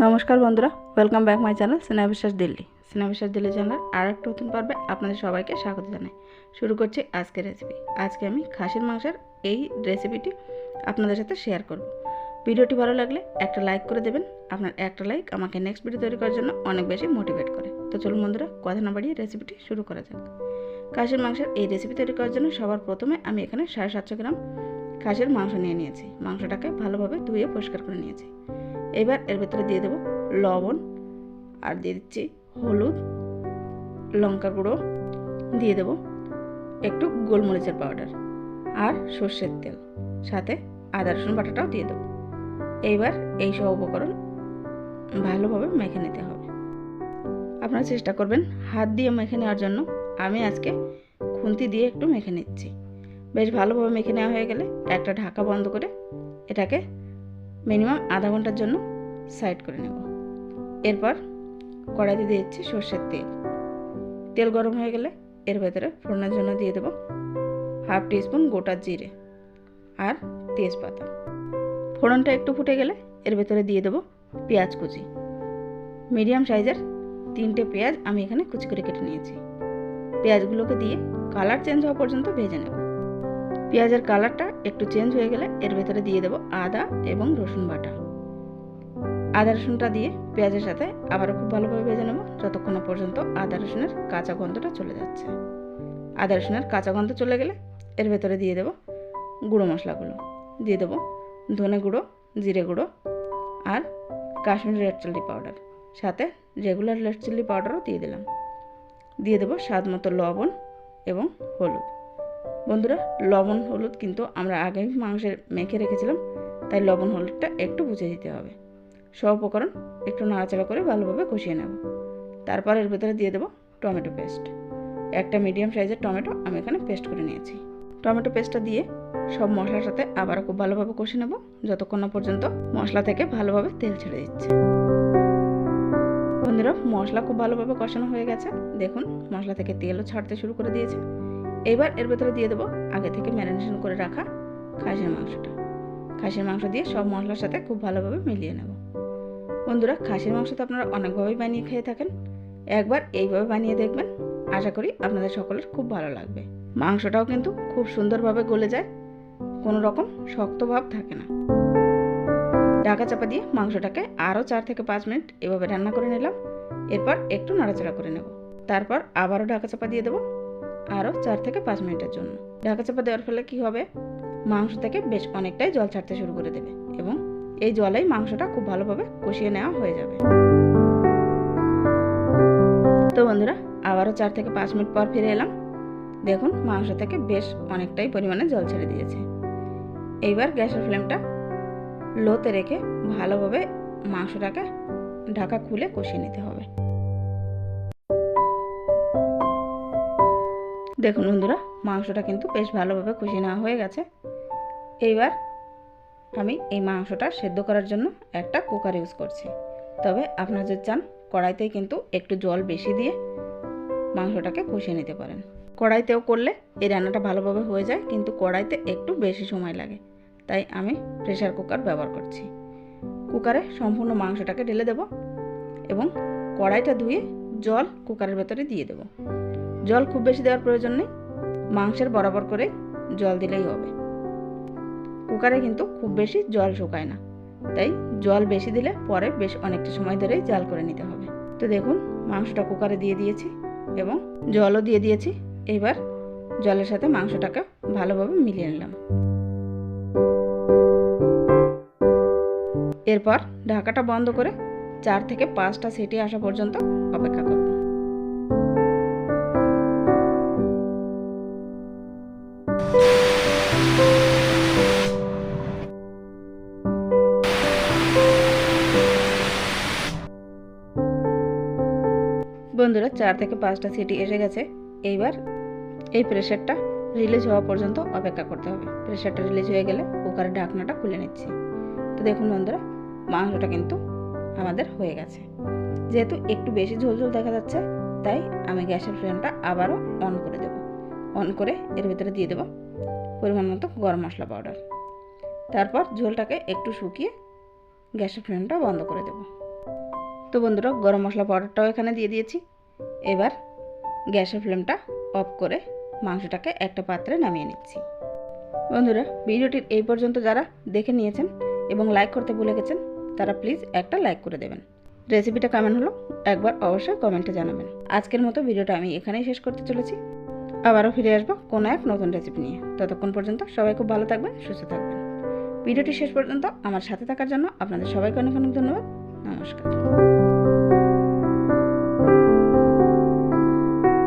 নমস্কার বন্ধুরা, welcome back my channel Sneha বিশ্বাস দিল্লি। স্নেহা বিশ্বাস দিল্লি চ্যানেল আর একটা নতুন পর্বে আপনাদের সবাইকে স্বাগত জানাই। শুরু করছি আজকের রেসিপি। আজকে আমি খাসির মাংসের এই রেসিপিটি আপনাদের সাথে শেয়ার করব। ভিডিওটি ভালো লাগলে একটা লাইক করে দেবেন। আপনার একটা লাইক আমাকে নেক্সট ভিডিও তৈরি করার জন্য অনেক বেশি মোটিভেট করে। তো চলুন বন্ধুরা, কথা না বাড়িয়ে রেসিপিটি শুরু করা যাক। খাসির মাংসের এই রেসিপি তৈরি করার জন্য সবার প্রথমে আমি এখানে 750 গ্রাম খাসির মাংস নিয়ে নিয়েছি। মাংসটাকে ভালোভাবে ধুয়ে পরিষ্কার করে নিয়েছি। এবার এর ভেতরে দিয়ে দেবো লবণ, আর দিয়ে দিচ্ছি হলুদ, লঙ্কা গুঁড়ো, দিয়ে দেবো একটু গোলমরিচের পাউডার আর সর্ষের তেল, সাথে আদা রসুন বাটাটাও দিয়ে দেবো। এইবার এই সব উপকরণ ভালোভাবে মেখে নিতে হবে। আপনারা চেষ্টা করবেন হাত দিয়ে মেখে নেওয়ার জন্য। আমি আজকে খুন্তি দিয়ে একটু মেখে নিচ্ছি। বেশ ভালোভাবে মেখে নেওয়া হয়ে গেলে একটা ঢাকা বন্ধ করে এটাকে মিনিমাম আধা ঘন্টার জন্য সাইড করে নেব। এরপর কড়াইতে দিয়ে দিচ্ছি সর্ষের তেল। তেল গরম হয়ে গেলে এর ভেতরে ফোড়নের জন্য দিয়ে দেবো 1/2 টিস্পুন গোটা জিরে আর তেজপাতা। ফোড়নটা একটু ফুটে গেলে এর ভেতরে দিয়ে দেবো পেঁয়াজ কুচি। মিডিয়াম সাইজের 3টে পেঁয়াজ আমি এখানে কুচি করে কেটে নিয়েছি। পেঁয়াজগুলোকে দিয়ে কালার চেঞ্জ হওয়া পর্যন্ত ভেজে নেব। পেঁয়াজের কালারটা একটু চেঞ্জ হয়ে গেলে এর ভেতরে দিয়ে দেবো আদা এবং রসুন বাটা। আদা রসুনটা দিয়ে পেঁয়াজের সাথে আবারও খুব ভালোভাবে ভেজে নেব, যতক্ষণ না পর্যন্ত আদা রসুনের কাঁচা গন্ধটা চলে যাচ্ছে। আদা রসুনের কাঁচা গন্ধ চলে গেলে এর ভেতরে দিয়ে দেবো গুঁড়ো মশলাগুলো। দিয়ে দেবো ধনে গুঁড়ো, জিরে গুঁড়ো আর কাশ্মীরি রেড চিলি পাউডার, সাথে রেগুলার রেড চিলি পাউডারও দিয়ে দিলাম। দিয়ে দেবো স্বাদ মতো লবণ এবং হলুদ। বন্ধুরা, লবণ হলুদ কিন্তু আমরা আগেই মাংসে মেখে রেখেছিলাম, তাই লবণ হলুদটা একটু বুঝে দিতে হবে। সব উপকরণ একটু নাড়াচাড়া করে ভালোভাবে কষিয়ে নেব। তারপর এর ভেতরে দিয়ে দেবো টমেটো পেস্ট। একটা মিডিয়াম সাইজের টমেটো আমি এখানে পেস্ট করে নিয়েছি। টমেটো পেস্টটা দিয়ে সব মশলার সাথে আবারও খুব ভালোভাবে কষে নেব, যতক্ষণ না পর্যন্ত মশলা থেকে ভালোভাবে তেল ছেড়ে দিচ্ছে। বন্ধুরা, মশলা খুব ভালোভাবে কষানো হয়ে গেছে। দেখুন, মশলা থেকে তেলও ছাড়তে শুরু করে দিয়েছে। এবার এর ভেতরে দিয়ে দেবো আগে থেকে ম্যারিনেশন করে রাখা খাসির মাংসটা। খাসির মাংস দিয়ে সব মশলার সাথে খুব ভালোভাবে মিলিয়ে নেব। বন্ধুরা, খাসির মাংস তো আপনারা অনেকভাবেই বানিয়ে খেয়ে থাকেন। একবার এইভাবে বানিয়ে দেখবেন, আশা করি আপনাদের সকলের খুব ভালো লাগবে। মাংসটাও কিন্তু খুব সুন্দরভাবে গলে যায়, কোনো রকম শক্ত ভাব থাকে না। ঢাকা চাপা দিয়ে মাংসটাকে আরও 4 থেকে 5 মিনিট এভাবে রান্না করে নিলাম। এরপর একটু নাড়াচাড়া করে নেব। তারপর আবারও ঢাকা চাপা দিয়ে দেবো আরও 4 থেকে 5 মিনিটের জন্য। ঢাকা চাপা দেওয়ার ফলে কী হবে, মাংস থেকে বেশ অনেকটাই জল ছাড়তে শুরু করে দেবে এবং এই জলেই মাংসটা খুব ভালোভাবে কষিয়ে নেওয়া হয়ে যাবে। তো বন্ধুরা, আবারও 4 থেকে 5 মিনিট পর ফিরে এলাম। দেখুন, মাংস থেকে বেশ অনেকটাই পরিমাণে জল ছেড়ে দিয়েছে। এইবার গ্যাসের ফ্লেমটা লোতে রেখে ভালোভাবে মাংসটাকে ঢাকা খুলে কষিয়ে নিতে হবে। দেখুন বন্ধুরা, মাংসটা কিন্তু বেশ ভালোভাবে কষিয়ে নেওয়া হয়ে গেছে। এইবার আমি এই মাংসটা সেদ্ধ করার জন্য একটা কুকার ইউজ করছি। তবে আপনারা যদি চান কড়াইতেই কিন্তু একটু জল বেশি দিয়ে মাংসটাকে কষিয়ে নিতে পারেন। কড়াইতেও করলে এই রান্নাটা ভালোভাবে হয়ে যায়, কিন্তু কড়াইতে একটু বেশি সময় লাগে, তাই আমি প্রেসার কুকার ব্যবহার করছি। কুকারে সম্পূর্ণ মাংসটাকে ঢেলে দেব এবং কড়াইটা ধুয়ে জল কুকারের ভেতরে দিয়ে দেব। জল খুব বেশি দেওয়ার প্রয়োজন নেই, মাংসের বরাবর করে জল দিলেই হবে। কুকারে কিন্তু খুব বেশি জল শুকায় না, তাই জল বেশি দিলে পরে বেশ অনেকটা সময় ধরেই জাল করে নিতে হবে। তো দেখুন, মাংসটা কুকারে দিয়ে দিয়েছি এবং জলও দিয়ে দিয়েছি। এবার জলের সাথে মাংসটাকে ভালোভাবে মিলিয়ে নিলাম। এরপর ঢাকাটা বন্ধ করে 4 থেকে 5টা সিটি আসা পর্যন্ত অপেক্ষা করব। বন্ধুরা, 4 থেকে 5টা সিটি এসে গেছে। এইবার এই প্রেসারটা রিলিজ হওয়া পর্যন্ত অপেক্ষা করতে হবে। প্রেসারটা রিলিজ হয়ে গেলে কুকারের ঢাকনাটা খুলে নিচ্ছি। তো দেখুন বন্ধুরা, মাংসটা কিন্তু আমাদের হয়ে গেছে। যেহেতু একটু বেশি ঝোলঝোল দেখা যাচ্ছে, তাই আমি গ্যাসের ফ্লেমটা আবারও অন করে দেব। অন করে এর ভিতরে দিয়ে দেব পরিমাণ মতো গরম মশলা পাউডার। তারপর ঝোলটাকে একটু শুকিয়ে গ্যাসের ফ্লেমটা বন্ধ করে দেব। তো বন্ধুরা গরম মশলা পাউডারটাও এখানে দিয়ে দিয়েছি। এবার গ্যাসের ফ্লেমটা অফ করে মাংসটাকে একটা পাত্রে নামিয়ে নিচ্ছি। বন্ধুরা ভিডিওটির এই পর্যন্ত যারা দেখে নিয়েছেন এবং লাইক করতে ভুলে গেছেন তারা প্লিজ একটা লাইক করে দেবেন। রেসিপিটা কেমন হলো একবার অবশ্যই কমেন্টে জানাবেন। আজকের মতো ভিডিওটা আমি এখানেই শেষ করতে চলেছি। আবারও ফিরে আসবো কোনো এক নতুন রেসিপি নিয়ে। ততক্ষণ পর্যন্ত সবাই খুব ভালো থাকবেন, সুস্থ থাকবেন। ভিডিওটি শেষ পর্যন্ত আমার সাথে থাকার জন্য আপনাদের সবাইকে অনেক অনেক ধন্যবাদ। নমস্কার।